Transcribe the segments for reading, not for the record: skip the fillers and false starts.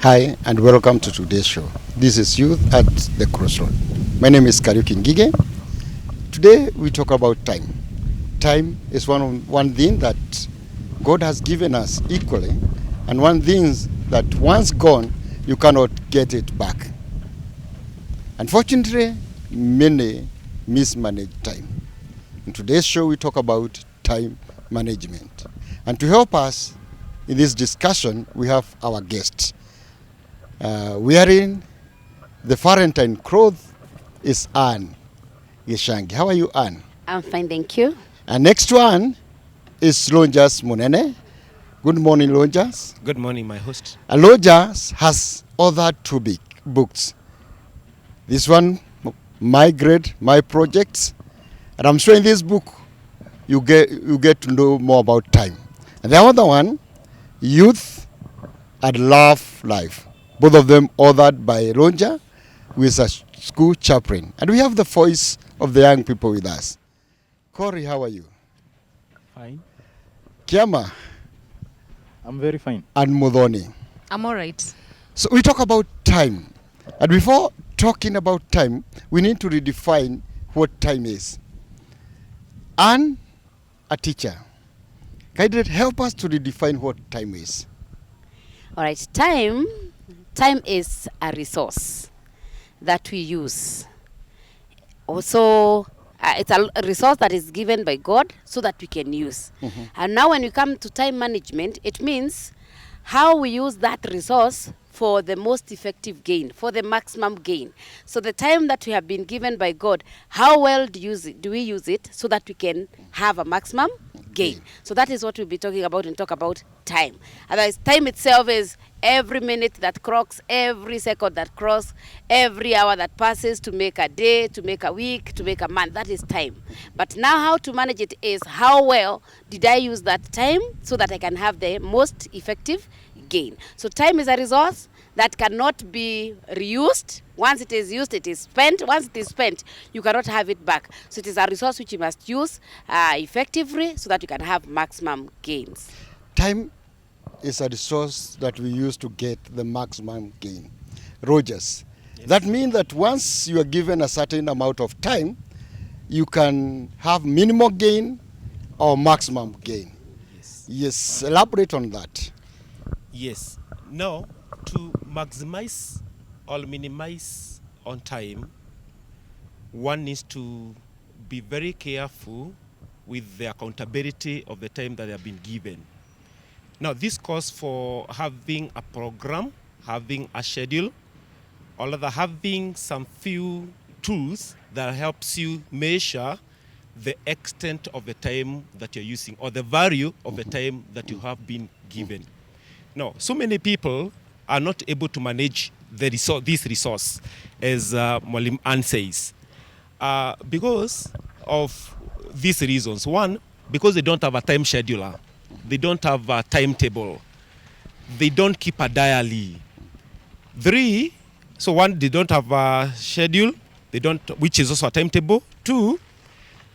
Hi, and welcome to today's show. This is Youth at The Crossroads. My name is Kariuki Ngige. Today we talk about time. Time is one thing that God has given us equally, and one thing that once gone, you cannot get it back. Unfortunately, many mismanage time. In today's show, we talk about time management. And to help us in this discussion, we have our guests. Wearing the Florentine cloth is Anne Gishangi. How are you, Anne? I'm fine, thank you. And next one is Lonjas Munene. Good morning, Lonjas. Good morning, my host. Lonjas has other two big books. This one, My Grade, My Projects. And I'm sure in this book, you get to know more about time. And the other one, Youth and Love Life. Both of them authored by Lonja, who is a school chaplain. And we have the voice of the young people with us. Corey, how are you? Fine. Kiama I'm very fine. and Mudhoni. I'm all right. So we talk about time. And before talking about time, we need to redefine what time is. Anne, a teacher, can you help us to redefine what time is? All right, time is a resource that we use. Also, it's a resource that is given by God so that we can use. And now when we come to time management, it means how we use that resource for the most effective gain, for the maximum gain. So the time that we have been given by God, how well do we use it so that we can have a maximum gain? So that is what we'll be talking about and talk about time. Otherwise, time itself is every minute that crosses, every second that crosses, every hour that passes to make a day, to make a week, to make a month. That is time. But now how to manage it is how well did I use that time so that I can have the most effective gain. So time is a resource that cannot be reused. Once it is used, it is spent. Once it is spent, you cannot have it back. So it is a resource which you must use effectively so that you can have maximum gains. Time is a resource that we use to get the maximum gain. Rogers, Yes. that means that once you are given a certain amount of time, you can have minimal gain or maximum gain. Yes, elaborate on that. Yes. Now, to maximize or minimize on time, one needs to be very careful with the accountability of the time that they have been given. Now, this calls for having a program, having a schedule, or rather having some few tools that helps you measure the extent of the time that you're using or the value of the time that you have been given. Now, so many people are not able to manage this resource, as Mwalim Ann says, because of these reasons. One, because they don't have a time scheduler. They don't have a timetable. They don't keep a diary. Three, so one, they don't have a schedule, which is also a timetable. Two,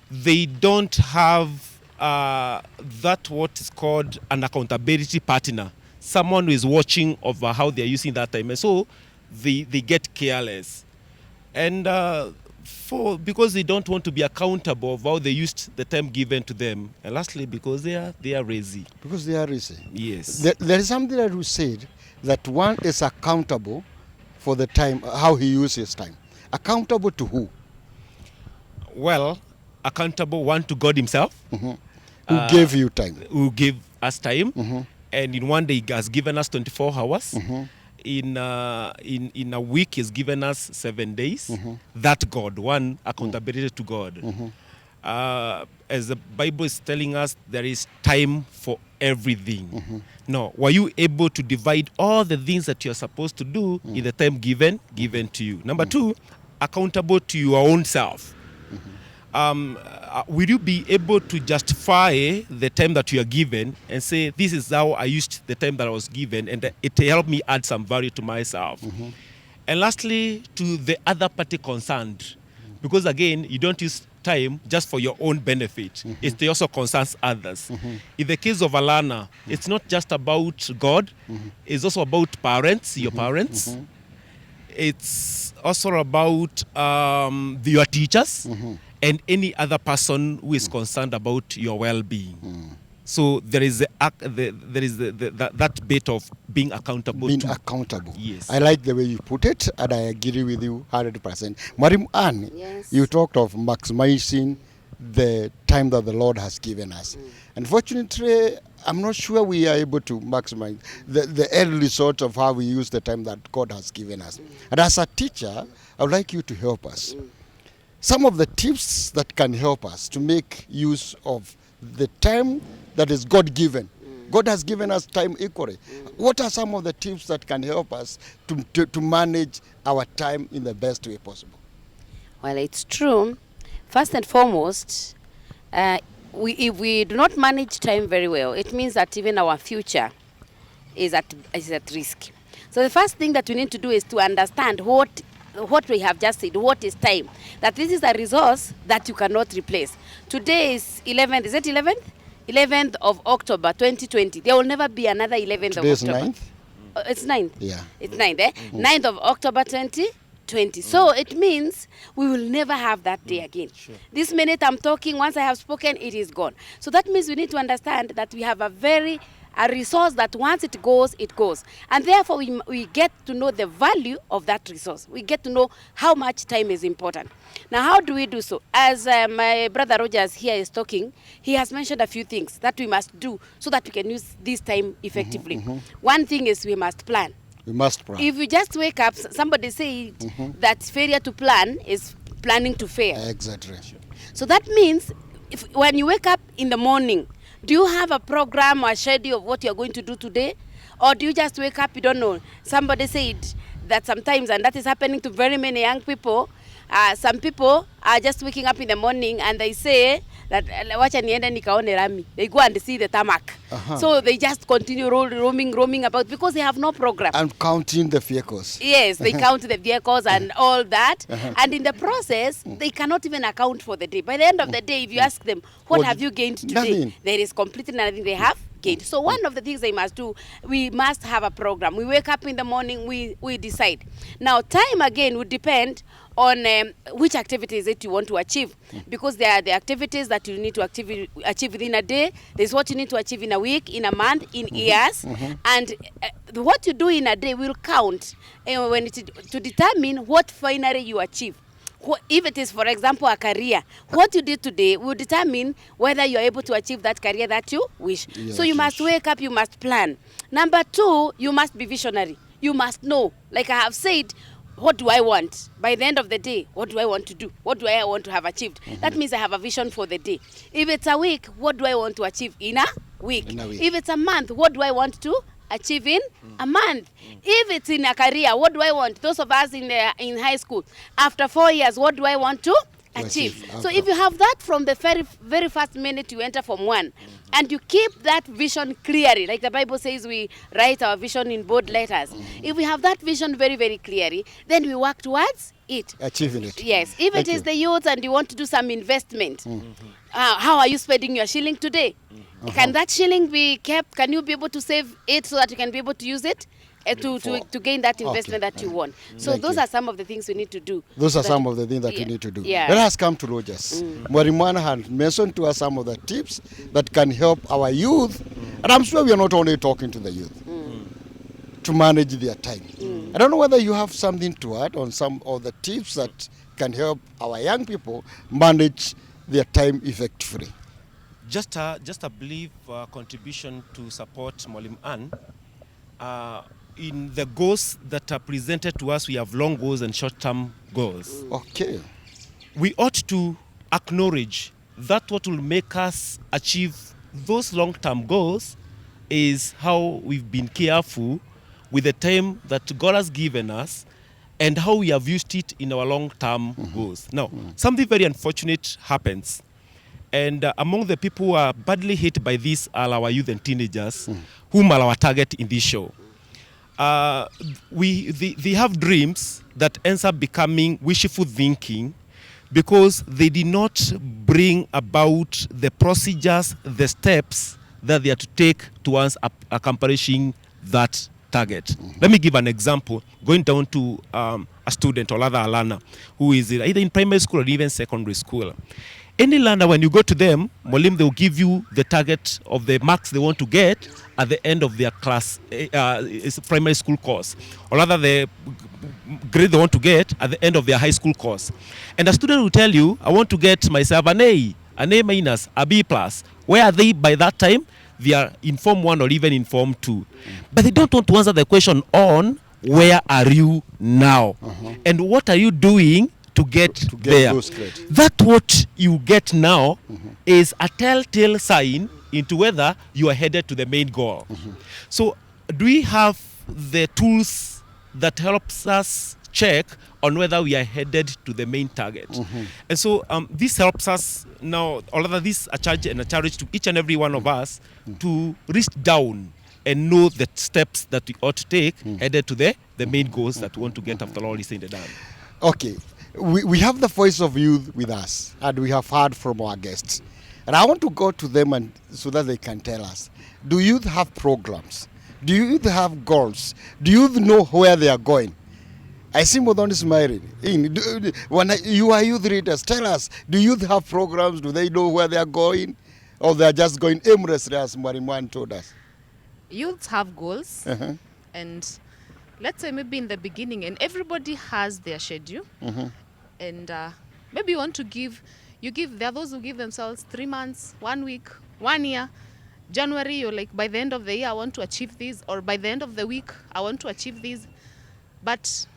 they don't have that what is called an accountability partner, someone who is watching over how they are using that time, and so they get careless, and because they don't want to be accountable of how they used the time given to them, and lastly because they are lazy. Because they are easy. Yes. There is something that you said, that one is accountable for the time, how he uses his time. Accountable to who? Well, accountable one to God Himself, Who gave you time? who gave us time, and in one day He has given us 24 hours. In a week He's given us 7 days. That God, one accountability to God. As the Bible is telling us, there is time for everything. Now, were you able to divide all the things that you're supposed to do in the time given to you? Number two, accountable to your own self. Will you be able to justify the time that you are given and say, this is how I used the time that I was given, and it helped me add some value to myself? And lastly, to the other party concerned, because again, you don't use time just for your own benefit. It also concerns others. In the case of a learner, it's not just about God, it's also about parents, your parents. It's also about your teachers and any other person who is concerned about your well-being. So there is that bit of being accountable. Being accountable. Yes. I like the way you put it, and I agree with you 100%. Marim Ann, Yes. you talked of maximizing the time that the Lord has given us. Unfortunately, I'm not sure we are able to maximize the end result of how we use the time that God has given us. And as a teacher, I would like you to help us. Some of the tips that can help us to make use of the time that is God-given. God has given us time equally. What are some of the tips that can help us to manage our time in the best way possible? Well, it's true. First and foremost, if we do not manage time very well, it means that even our future is at risk. So the first thing that we need to do is to understand what we have just said, what is time. That this is a resource that you cannot replace. Today is 11th, is it 11th? 11th of October 2020. There will never be another 11th Today of is October. 9th? It's 9th. Yeah. It's 9th, eh? 9th of October 2020. So it means we will never have that day again. Sure. This minute I'm talking, once I have spoken, it is gone. So that means we need to understand that we have a resource that once it goes, it goes. And therefore we get to know the value of that resource. We get to know how much time is important. Now, how do we do so? As my brother Rogers here is talking, he has mentioned a few things that we must do so that we can use this time effectively. One thing is we must plan. We must plan. If you just wake up, somebody said that failure to plan is planning to fail. Exactly. So that means when you wake up in the morning, do you have a program or a schedule of what you're going to do today? Or do you just wake up, you don't know? Somebody said that sometimes, and that is happening to very many young people, some people are just waking up in the morning and they say that wacha niende nikaone rami. They go and see the tarmac. So they just continue roaming about because they have no program. And counting the vehicles. Yes, they count the vehicles and all that. And in the process, they cannot even account for the day. By the end of the day, if you ask them, what have you gained today? Nothing. There is completely nothing they have gained. So one of the things they must do, we must have a program. We wake up in the morning, we decide. Now, time again would depend on which activities that you want to achieve, because there are the activities that you need to achieve within a day. There's what you need to achieve in a week, in a month, in years, and what you do in a day will count to determine what finally you achieve. If it is, for example, a career, what you did today will determine whether you are able to achieve that career that you wish. Yeah, so you must wake up, you must plan. Number two, you must be visionary. You must know, like I have said, what do I want? By the end of the day, what do I want to do? What do I want to have achieved? That means I have a vision for the day. If it's a week, what do I want to achieve in a week? If it's a month, what do I want to achieve in a month? If it's in a career, what do I want? Those of us in high school, after 4 years, what do I want to achieve? So if you have that from the very first minute you enter Form 1, and you keep that vision clearly, like the Bible says we write our vision in bold letters. If we have that vision very, very clearly, then we work towards it. Achieving it. Yes. If it is the youth and you want to do some investment, how are you spending your shilling today? Can that shilling be kept? Can you be able to save it so that you can be able to use it to gain that investment that you want? So those are some of the things we need to do. Those are some of the things that we need to do. Yeah. Let us come to Rogers. Mwarimwana has mentioned to us some of the tips that can help our youth, and I'm sure we are not only talking to the youth, to manage their time. I don't know whether you have something to add on some of the tips that can help our young people manage their time effectively. Just a brief contribution to support Mwalimu Ann. In the goals that are presented to us, we have long goals and short-term goals. Okay. We ought to acknowledge that what will make us achieve those long-term goals is how we've been careful with the time that God has given us and how we have used it in our long-term goals. Now, something very unfortunate happens. And among the people who are badly hit by this are our youth and teenagers, whom are our target in this show. They have dreams that ends up becoming wishful thinking because they did not bring about the procedures, the steps that they are to take towards accomplishing that target. Let me give an example. Going down to a student or rather a learner who is either in primary school or even secondary school. Any learner, when you go to them, Molim, they will give you the target of the marks they want to get at the end of their class, primary school course, or rather the grade they want to get at the end of their high school course. And a student will tell you, I want to get myself an A minus, a B plus. Where are they by that time? They are in Form 1 or even in Form 2. But they don't want to answer the question on where are you now? And what are you doing to get there? those grades. That what you get now is a telltale sign into whether you are headed to the main goal. So do we have the tools that helps us check on whether we are headed to the main target? And so this helps us now, or rather this a charge and a challenge to each and every one of us to reach down and know the steps that we ought to take headed to the main goals that we want to get after all is said and done. Okay, we have the voice of youth with us, and we have heard from our guests. And I want to go to them and so that they can tell us, do youth have programs? Do youth have goals? Do youth know where they are going? I see Modon smiling. When you are youth leaders, tell us, do youth have programs? Do they know where they are going? Or they are just going aimlessly, as Marimwan told us? Youths have goals, and let's say maybe in the beginning, and everybody has their schedule, and maybe you want to there are those who give themselves 3 months, 1 week, 1 year. January, you're like, by the end of the year, I want to achieve this, or by the end of the week, I want to achieve this. But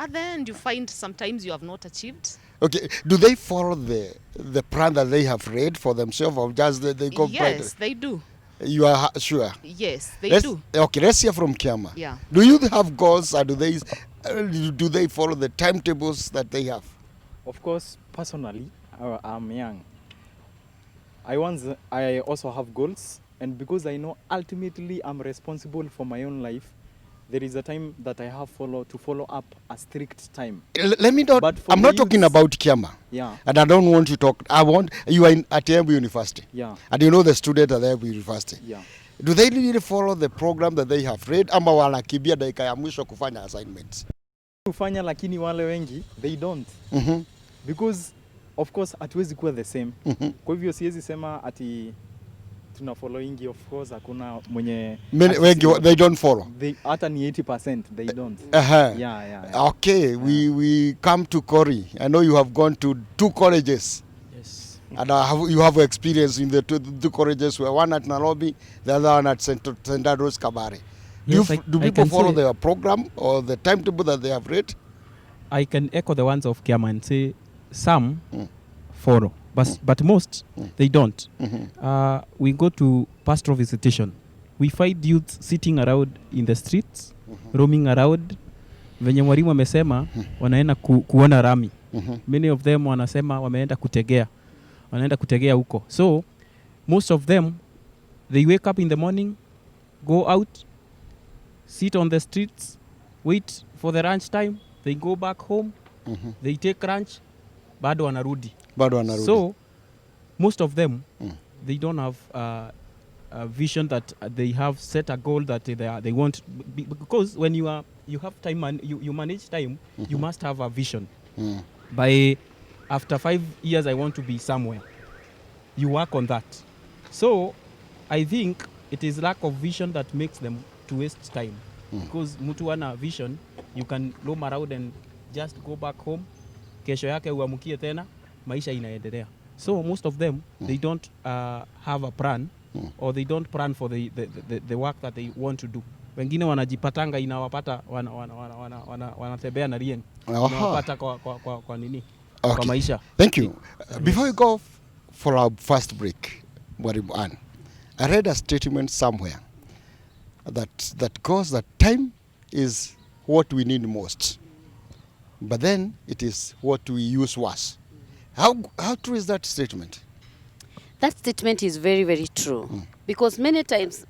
at the end, you find sometimes you have not achieved. Okay, do they follow the plan that they have read for themselves, or just they go? Yes, they do. You are sure? Yes, they do. Okay, let's hear from Kiama. Yeah. Do you have goals, or do they follow the timetables that they have? Of course, personally, I'm young. I also have goals, and because I know ultimately I'm responsible for my own life, there is a time that I have to follow up a strict time. Let me not. I'm not talking about Kiama. Yeah. And I don't want you to talk. You are at Embu University. Yeah. And you know the student at Embu University. Yeah. Do they really follow the program that they have read, ama wanakibia dakika ya mwisho kufanya assignments? Kufanya, lakini wale wengi they don't. Because of course hatuwezi kuwa the same. Kwa hivyo siwezi sema ati tuna following, of course hakuna mwenye Wengi they don't follow. Hata ni 80% they don't. Yeah. Okay, we come to Cory. I know you have gone to 2 colleges. Yes. And you have experience in the two colleges, one at Nairobi, the other one at St. Andrews Kabare. Yes, do people follow their program or the timetable that they have read? I can echo the ones of Kiama and say some follow, but most they don't. We go to pastoral visitation. We find youth sitting around in the streets, roaming around. Venye mwalimu amesema wanaenda kuona rami. Many of them wanasema wameenda kutegea. Wanaenda kutegea huko. So most of them, they wake up in the morning, go out, sit on the streets, wait for the lunch time, they go back home, they take lunch, bado wanarudi. So most of them, they don't have a vision that they have set a goal that they want, because when you have time and you manage time, you must have a vision. By after 5 years I want to be somewhere. You work on that. So I think it is lack of vision that makes them to waste time. Because mtu ana vision, you can roam around and just go back home. Kesho yake uamukie tena, maisha inaendelea. So most of them, they don't have a plan, or they don't plan for the work that they want to do. Wengine wanajipatanga inawapata wanatembea na rien. Inawapata kwa nini? Okay. Kwa maisha. Thank you. Before we go for our first break, Mwalimu Ann, I read a statement somewhere that goes that time is what we need most, but then it is what we use worse. How true is that statement? That statement is very, very true. Because many times,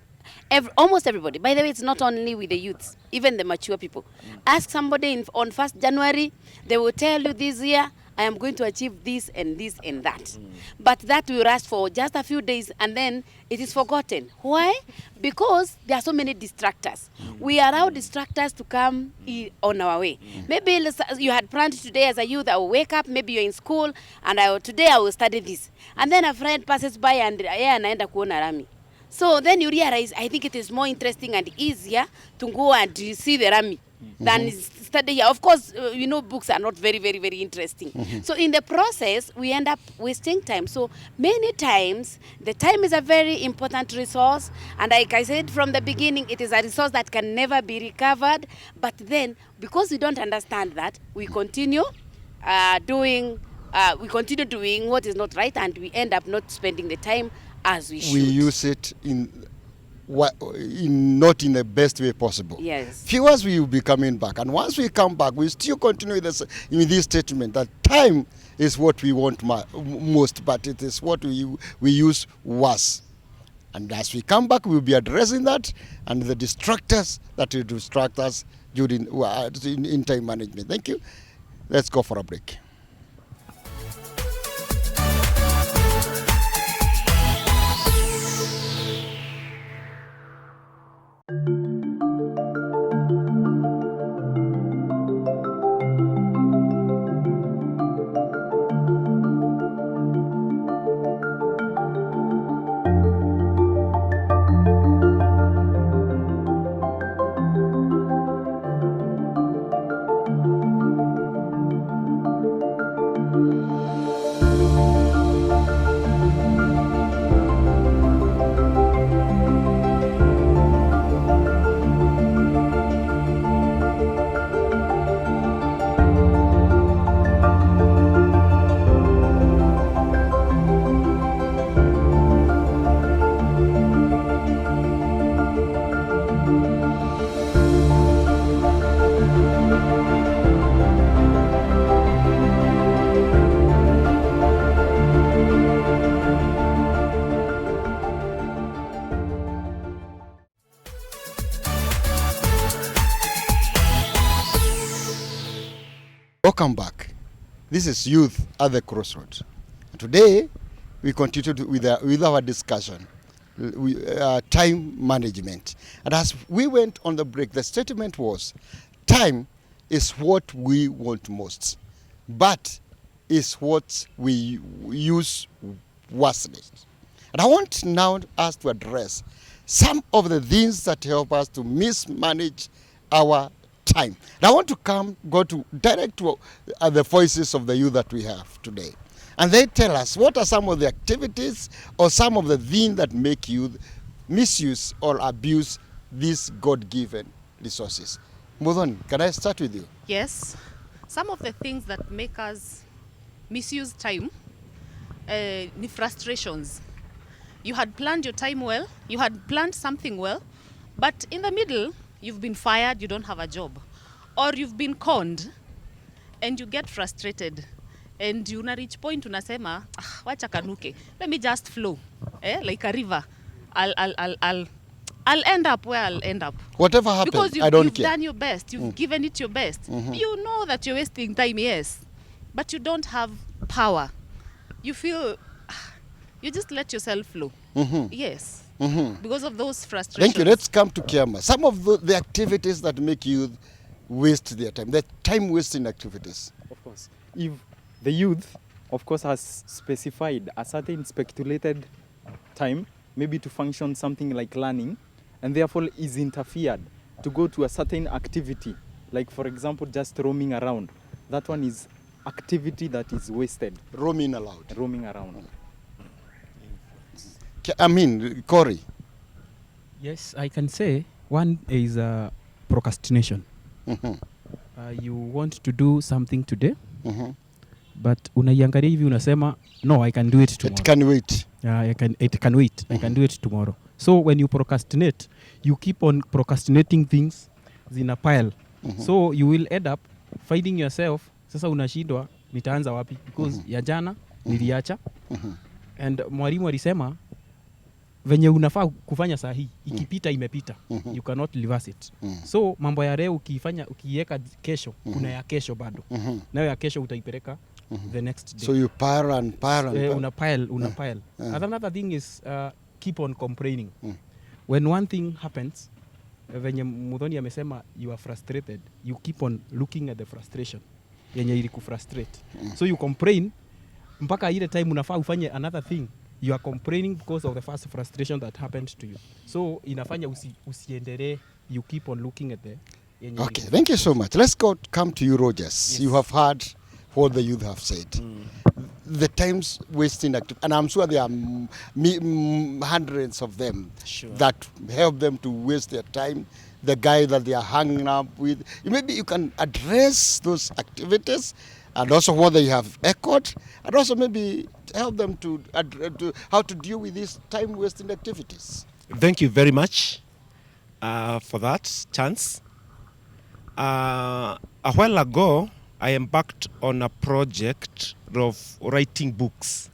almost everybody, by the way, it's not only with the youths, even the mature people. Ask somebody on 1st January, they will tell you this year, I am going to achieve this and this and that. But that will last for just a few days and then it is forgotten. Why? Because there are so many distractors. We allow distractors to come on our way. Maybe you had planned today as a youth, I will wake up, maybe you're in school, and today I will study this. And then a friend passes by and anaenda kuona rami. So then you realize, I think it is more interesting and easier to go and see the rami than study here. Of course, books are not very, very, very interesting. So in the process, we end up wasting time. So many times, the time is a very important resource. And like I said from the beginning, it is a resource that can never be recovered. But then, because we don't understand that, we continue doing what is not right, and we end up not spending the time as we should. We use it not in the best way possible. Yes. Viewers will be coming back, and once we come back, we still continue with this statement that time is what we want most, but it is what we use worse. And as we come back, we'll be addressing that and the distractors that will distract us during in time management. Thank you. Let's go for a break. Welcome back. This is Youth at the Crossroads. Today, we continue with our discussion, time management. And as we went on the break, the statement was, time is what we want most, but is what we use worst. And I want now us to address some of the things that help us to mismanage our time. And I want to go direct to the voices of the youth that we have today. And they tell us what are some of the activities or some of the things that make youth misuse or abuse these God-given resources. Mudhoni, can I start with you? Yes. Some of the things that make us misuse time, ni frustrations. You had planned your time well, you had planned something well, but in the middle, you've been fired, you don't have a job. Or you've been conned and you get frustrated. And you reach point unasema, wacha kanuke. Let me just flow, like a river. I'll end up where I'll end up. Whatever happens, because I don't you've care. Done your best. You've given it your best. You know that you're wasting time, yes, but you don't have power. You feel you just let yourself flow. Yes, because of those frustrations. Thank you. Let's come to Kiama. Some of the activities that make youth waste their time, the time-wasting activities. Of course. If the youth, of course, has specified a certain speculated time, maybe to function something like learning, and therefore is interfered to go to a certain activity, like for example, just roaming around. That one is activity that is wasted. Roaming allowed. Roaming around. I mean, Corey. Yes, I can say one is procrastination. You want to do something today, but unaiangalia hivi unasema, no, I can do it tomorrow. It can wait. It can wait. I can do it tomorrow. So when you procrastinate, you keep on procrastinating things in a pile. So you will end up finding yourself, sasa unashindwa, nitaanza wapi? Because ya jana, niliacha. And mwalimu alisema, venye unafaa kufanya saa hii, ikipita imepita. You cannot reverse it. So mambo ya leo ukiiweka kesho, kuna ya kesho bado. Nayo ya kesho utaipeleka the next day. So you pile and pile and pile. Una pile. Another thing is keep on complaining. When one thing happens, venye Mudhoni amesema you are frustrated, you keep on looking at the frustration yenye ilikufrustrate. So you complain mpaka ile time unafaa ufanye another thing. You are complaining because of the first frustration that happened to you. So inafanya usiendelee, you keep on looking at the Okay, thank you so much. Let's come to you, Rogers. Yes. You have heard what the youth have said. The time's wasting activity, and I'm sure there are hundreds of them that help them to waste their time. The guy that they are hanging up with. Maybe you can address those activities and also what they have echoed, and also maybe help them to how to deal with these time-wasting activities. Thank you very much for that chance. A while ago, I embarked on a project of writing books.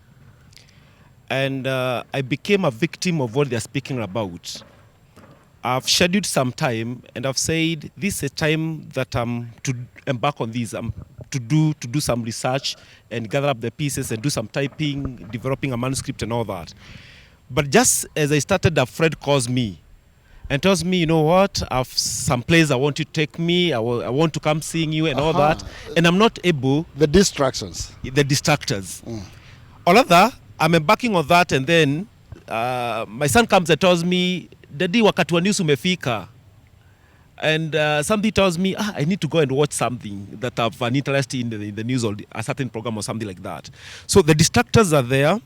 And I became a victim of what they're speaking about. I've scheduled some time and I've said this is a time that I'm to embark on this. To do some research and gather up the pieces and do some typing, developing a manuscript and all that. But just as I started, a friend calls me and tells me, you know what, I've some place I want you to take me, I want to come seeing you and all that. And I'm not able. The distractions. The distractors. All of that, I'm embarking on that, and then my son comes and tells me, Daddy, wakati wa news umefika. And somebody tells me, I need to go and watch something that I've an interest in the news or a certain program or something like that. So the distractors are there.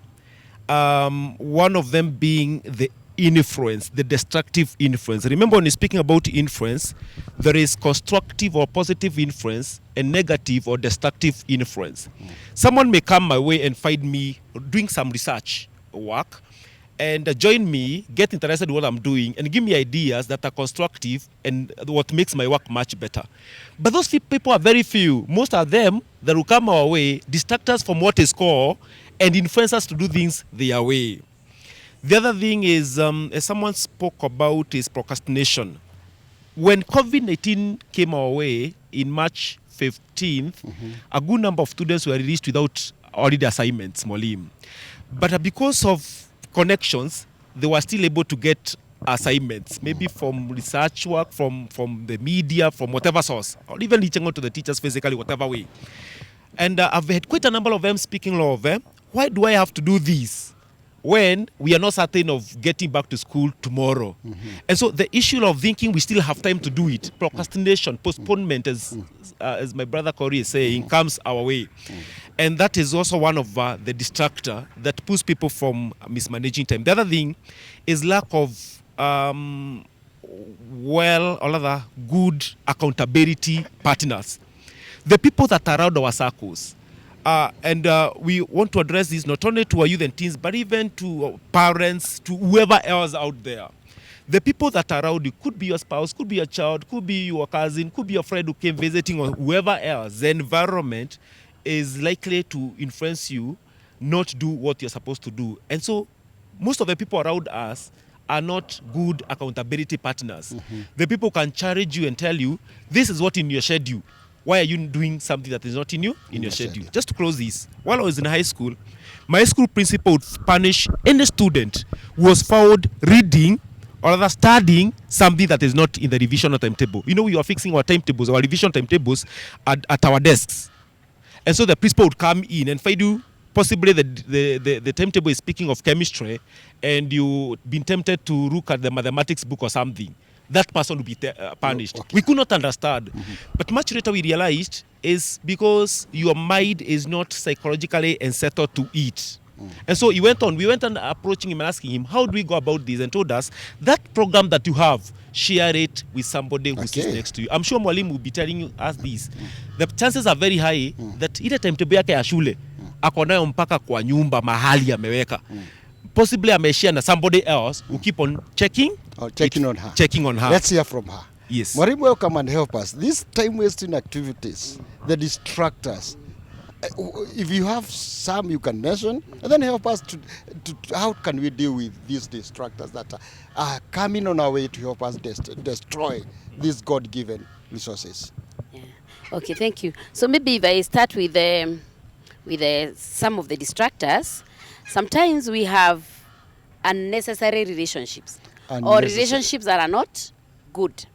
One of them being the influence, the destructive influence. Remember, when you're speaking about influence, there is constructive or positive influence and negative or destructive influence. Someone may come my way and find me doing some research work and join me, get interested in what I'm doing, and give me ideas that are constructive and what makes my work much better. But those people are very few. Most of them that will come our way, distract us from what is core and influence us to do things their way. The other thing is, as someone spoke about, is procrastination. When COVID-19 came our way in March 15th, a good number of students were released without holiday assignments, Molim. But because of connections, they were still able to get assignments, maybe from research work, from the media, from whatever source, or even reaching out to the teachers physically, whatever way. And I've had quite a number of them speaking of, why do I have to do this when we are not certain of getting back to school tomorrow? And so the issue of thinking we still have time to do it, procrastination, postponement, as my brother Corey is saying, comes our way. And that is also one of the distractor that pulls people from mismanaging time. The other thing is lack of good accountability partners. The people that are around our circles. And we want to address this not only to our youth and teens, but even to parents, to whoever else out there. The people that are around you could be your spouse, could be your child, could be your cousin, could be your friend who came visiting, or whoever else. The environment is likely to influence you not do what you're supposed to do. And so most of the people around us are not good accountability partners. The people can challenge you and tell you, this is what in your schedule. Why are you doing something that is not in your schedule? Just to close this, while I was in high school, my school principal would punish any student who was found reading or rather studying something that is not in the revision timetable. You know, we are fixing our timetables, our revision timetables at our desks. And so the principal would come in and find you, possibly the timetable is speaking of chemistry, and you've been tempted to look at the mathematics book or something. That person will be punished. Okay. We could not understand. But much later we realized is because your mind is not psychologically settled to eat. And so we went on approaching him and asking him, how do we go about this? And told us, that program that you have, share it with somebody who sits next to you. I'm sure Mwalimu will be telling us this. The chances are very high that ile timetable yake ya shule, ako nayo mpaka kwa nyumba mahali ameweka. Possibly ameshare na somebody else who keep on checking on her. Let's hear from her. Yes. Mwalimu, welcome and help us. These time-wasting activities, the distractors, if you have some you can mention, and then help us to how can we deal with these distractors that are coming on our way to help us destroy these God-given resources. Yeah. Okay, thank you. So maybe if I start with with some of the distractors, sometimes we have unnecessary relationships or Unnecessary. relationships that are not good.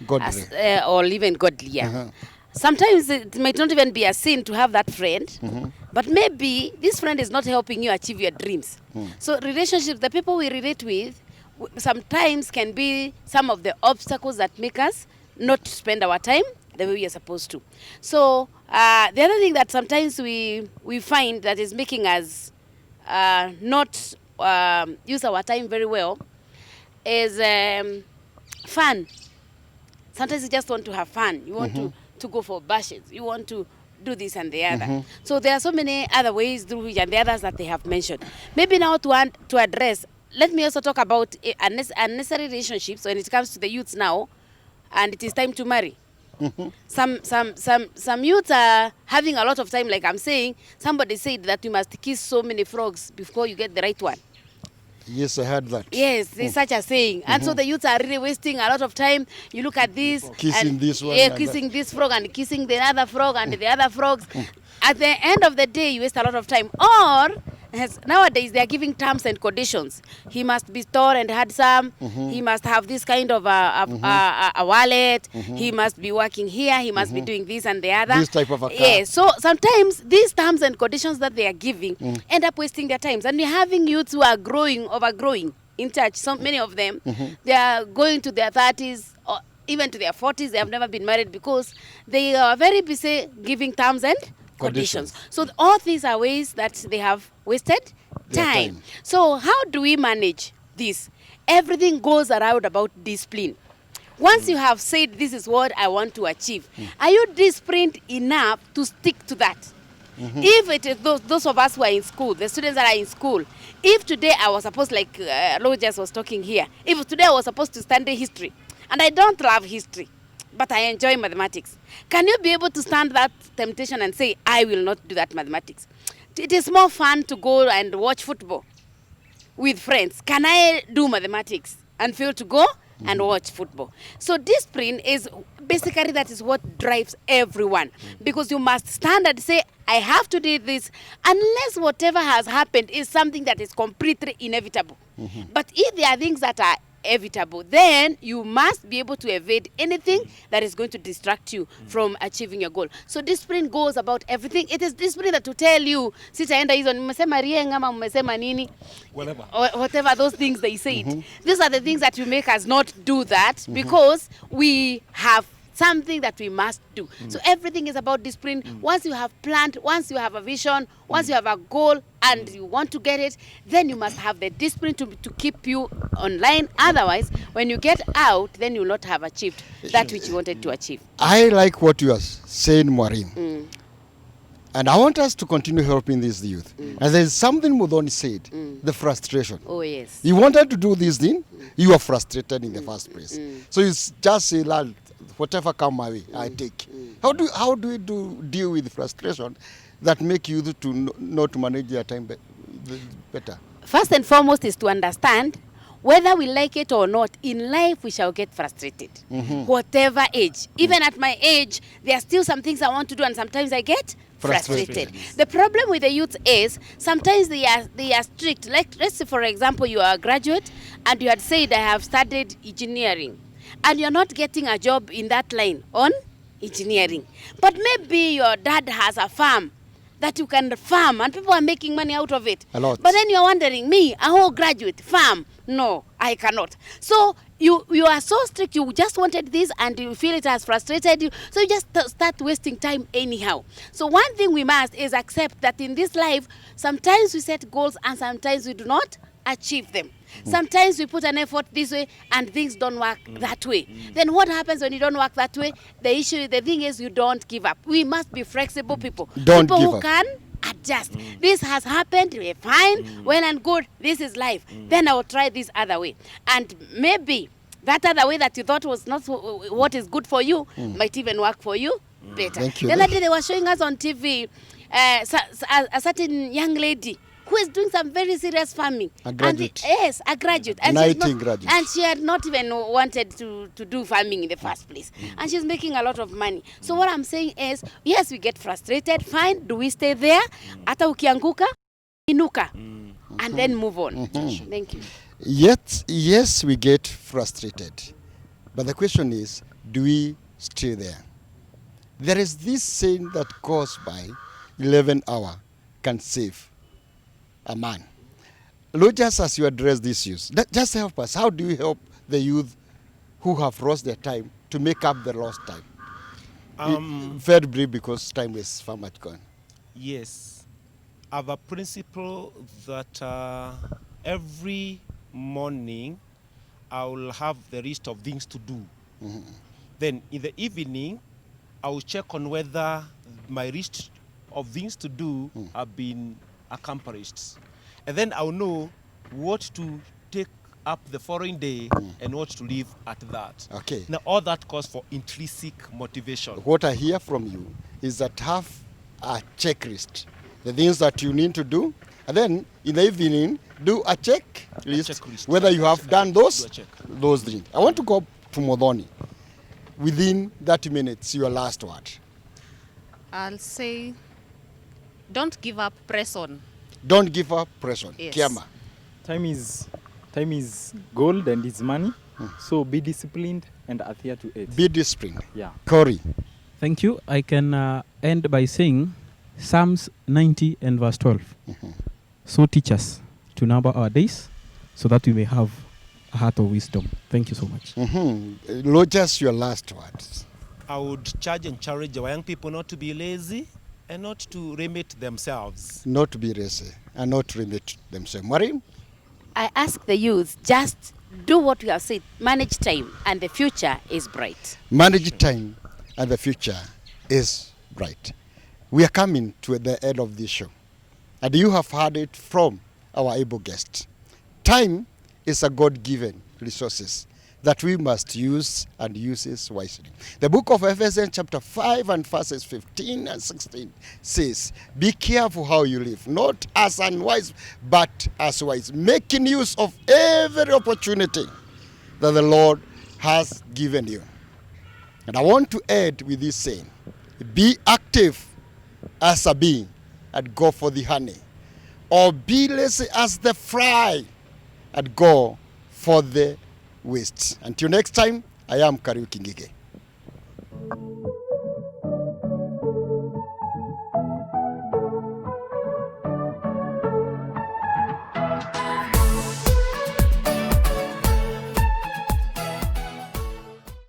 Godly. Or even godly. Yeah. Sometimes it might not even be a sin to have that friend, but maybe this friend is not helping you achieve your dreams. So relationships, the people we relate with, sometimes can be some of the obstacles that make us not spend our time the way we are supposed to. So the other thing that sometimes we find that is making us not use our time very well is fun. Sometimes you just want to have fun. You want to go for bashes. You want to do this and the other. So there are so many other ways through which, and the others that they have mentioned. Maybe now to address, let me also talk about unnecessary relationships when it comes to the youths now, and it is time to marry. Some youths are having a lot of time, like I'm saying. Somebody said that you must kiss so many frogs before you get the right one. Yes, I heard that. Yes, there's such a saying. And so the youths are really wasting a lot of time. You look at this. Kissing and, this one Yeah, and kissing this frog and kissing the other frog and the other frogs. At the end of the day, you waste a lot of time. Or, nowadays, they are giving terms and conditions. He must be tall and handsome. He must have this kind of a wallet. He must be working here. He must be doing this and the other. This type of a car. Yes. So sometimes these terms and conditions that they are giving end up wasting their times. And we're having youths who are overgrowing in church. So many of them, they are going to their 30s or even to their 40s. They have never been married because they are very busy giving terms and conditions. So all these are ways that they have wasted time. So how do we manage this? Everything goes around about discipline. Once you have said this is what I want to achieve, are you disciplined enough to stick to that? If it is those of us who are in school, the students that are in school, if today I was supposed, like Rogers was talking here, if today I was supposed to study history, and I don't love history, but I enjoy mathematics, can you be able to stand that temptation and say, I will not do that mathematics? It is more fun to go and watch football with friends. Can I do mathematics and fail to go and watch football? So discipline is basically, that is what drives everyone, because you must stand and say, I have to do this, unless whatever has happened is something that is completely inevitable. But if there are things that are evitable, then you must be able to evade anything that is going to distract you from achieving your goal. So discipline goes about everything. It is discipline that will tell you, sitaenda hizo nimesema rieng ama mmesema nini, whatever those things they said. These are the things that will make us not do that, because we have something that we must do. So everything is about discipline. Once you have planned, once you have a vision, once you have a goal and you want to get it, then you must have the discipline to keep you online. Otherwise, when you get out, then you will not have achieved that which you wanted to achieve. I like what you are saying, Maureen. And I want us to continue helping these youth. And there is something Mudhoni said, the frustration. Oh, yes. You wanted to do this thing, you are frustrated in the first place. So you just say, lad, whatever come my way, I take. How do you deal with frustration that make you to not manage your time better? First and foremost is to understand whether we like it or not, in life we shall get frustrated. Whatever age. Even at my age, there are still some things I want to do, and sometimes I get frustrated. The problem with the youth is sometimes they are strict. Like, let's say, for example, you are a graduate and you had said, I have studied engineering, and you're not getting a job in that line on engineering. But maybe your dad has a farm that you can farm and people are making money out of it. A lot. But then you're wondering, me, a whole graduate, farm, no, I cannot. So you are so strict, you just wanted this and you feel it has frustrated you, so you just start wasting time anyhow. So one thing we must is accept that in this life, sometimes we set goals and sometimes we do not achieve them. Sometimes we put an effort this way and things don't work that way. Then what happens when you don't work that way? The thing is, you don't give up. We must be flexible people. Don't people give who up. can adjust. This has happened, we're fine, well and good, this is life. Then I will try this other way. And maybe that other way that you thought was not what is good for you might even work for you better. Thank you. The other day they were showing us on TV a certain young lady who is doing some very serious farming. A graduate. Yes, a graduate. And she's not, graduate. and she had not even wanted to do farming in the first place. And she's making a lot of money. So what I'm saying is, yes, we get frustrated. Fine, do we stay there? Hata ukianguka, inuka. And then move on. Thank you. Yet, yes, we get frustrated. But the question is, do we stay there? There is this saying that goes by 11 hour can save a man. Lord, just as you address these issues, just help us. How do you help the youth who have lost their time to make up the lost time? Very brief, because time is far much gone. Yes. I have a principle that every morning I will have the list of things to do. Then in the evening, I will check on whether my list of things to do have been accomplished. And then I'll know what to take up the following day and what to leave at that. Okay. Now, all that calls for intrinsic motivation. What I hear from you is that have a checklist, the things that you need to do, and then in the evening, do a checklist, whether you have done those things. I want to go to Modoni. Within 30 minutes, your last word. I'll say, don't give up, press on. Don't give up, press on. Yes. Kiama. Time is gold and is money. So be disciplined and adhere to it. Be disciplined. Yeah. Corey. Thank you. I can end by saying Psalms 90 and verse 12. So teach us to number our days so that we may have a heart of wisdom. Thank you so much. Lord, just your last words. I would charge and encourage our young people not to be lazy and not to limit themselves. Not to be lazy and not to limit themselves. Maureen? I ask the youth, just do what we have said. Manage time, and the future is bright. Manage time, and the future is bright. We are coming to the end of this show, and you have heard it from our able guest. Time is a God-given resource that we must use and use it wisely. The book of Ephesians chapter 5 and verses 15 and 16 says, be careful how you live, not as unwise, but as wise, making use of every opportunity that the Lord has given you. And I want to add with this saying, be active as a bee and go for the honey, or be lazy as the fly and go for the waste. Until next time, I am Kariuki Ngige.